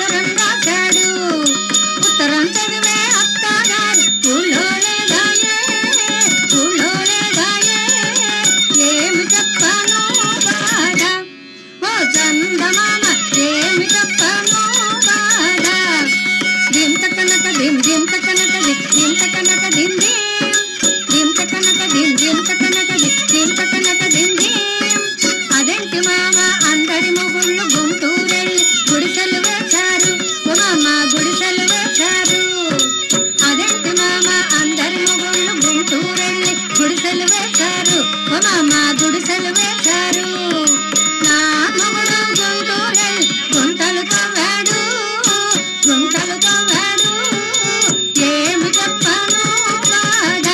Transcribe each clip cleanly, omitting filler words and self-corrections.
ఉత్తరం రాశాడు. ఉత్తరం చదివే అత్తగారు ఊళ్ళో లేదాయే, ఊళ్ళో లేదాయే. ఏమి చెప్పను బాధ ఓ చందమామ, ఏమి చెప్పను బాధ. దింత కనక దిం దింత కనక దింత కనక దింది, దింత కనక దింత కనక దింత కనక దింది. అదేంటి మామ అందరి మొగుళ్ళు గుంటూరెళ్ళి గుడిసెలు వేశారు, ఓ మామ గుడిసెలు వేశారు. అదేంటి మామ అందరి మొగుళ్ళు గుంటూరెళ్ళి గుడిసెలు వేశారు, ఓ మామ గుడిసెలు వేశారు. నా మొగుడు గుంటూరెళ్ళి గుంటలు తవ్వాడు, గుంటలు తవ్వాడు. ఏమి చెప్పను బాధ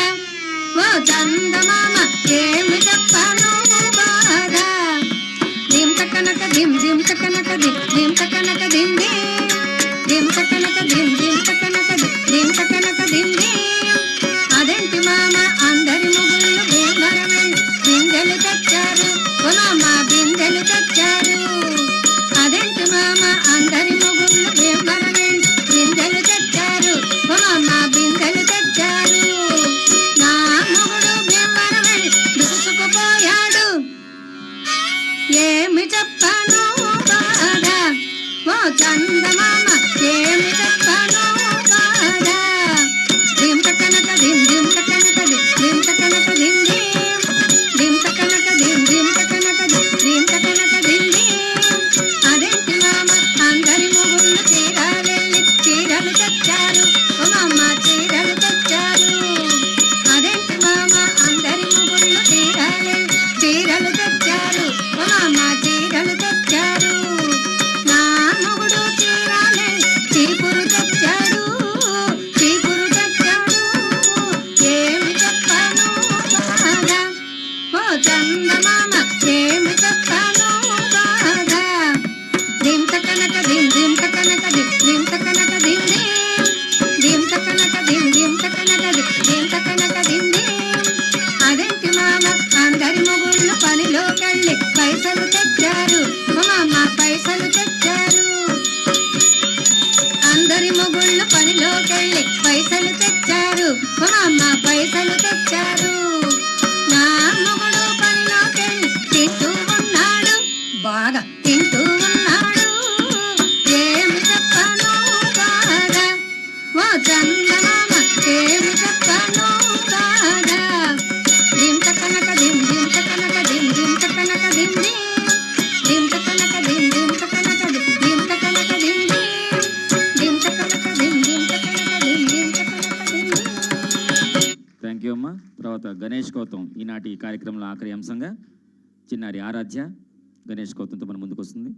ఓ చందమామ, ఏమి చెప్పను బాధ. దింత కనక దిం దింత కనక దింత కనక దింది, దింత కనక దింత కనక దింత కనక దింది. అదేంటి మామ అందరి మొగుళ్ళు భీమరమే బిందెలు తెచ్చారు, ఓ మామ బిందెలు తెచ్చారు. అదేంటి మామ అందరి మొగుళ్ళు భీమరమే బిందెలు తెచ్చారు, ఓ మామ బిందెలు తెచ్చారు. నా మొగుడు భీమరమే దూసుకుపోయాడు. ఏమి చెప్పను బాధ ఓ చందమామ, ఏమి చెప్పను బాధ. దింత కనక దింత కనక దింత కనక దింది, దింత కనక దింత కనక దింత కనక దింది. అదేంటి మామ అందరి మొగుళ్ళు చీరాలెళ్ళి చీరలు తెచ్చారు, ఓ మామ చీరలు తెచ్చారు. అదేంటి మామ అందరి మొగుళ్ళు చీరాలెళ్ళి చీరలు తెచ్చారు, ఓ మామ చీరలు తెచ్చారు. నా మొగుడు చీరాలెళ్ళి చీపురు తెచ్చాడు, చీపురు తెచ్చాడు. ఏమి చెప్పను బాధ ఓ చందమామ, ఏమి చెప్పను బాధ. దింత కనక దింత కనక దింత కనక దింది, దింత కనక దింత కనక దింత కనక దింది. అదేంటి మామ అందరి మొగుళ్ళు పనిలోకెళ్ళి పైసలు తెచ్చారు, ఓ మామ పైసలు తెచ్చారు. అందరి మొగుళ్ళు పనిలోకెళ్ళి పైసలు తెచ్చారు, ఓ మామ పైసలు తెచ్చారు. నా మొగుడు పనిలోకెళ్ళి తింటూ ఉన్నాడు, బాగా తింటూ ఉన్నాడు. ఏమి చెప్పను బాధ ఓ చందమామ, ఏమి చెప్పను బాధ. దింత కనక దింత కనక దింత కనక దింది, దింత కనక దింత కనక దింత కనక దింది, దింత కనక దింత కనక దింత కనక దింది. థ్యాంక్ యూ అమ్మా. తర్వాత గణేష్ గౌతమ్ ఈనాటి కార్యక్రమంలో ఆఖరి అంశంగా చిన్నారి ఆరాధ్య గణేష్ గౌతమ్తో మన ముందుకు వస్తుంది.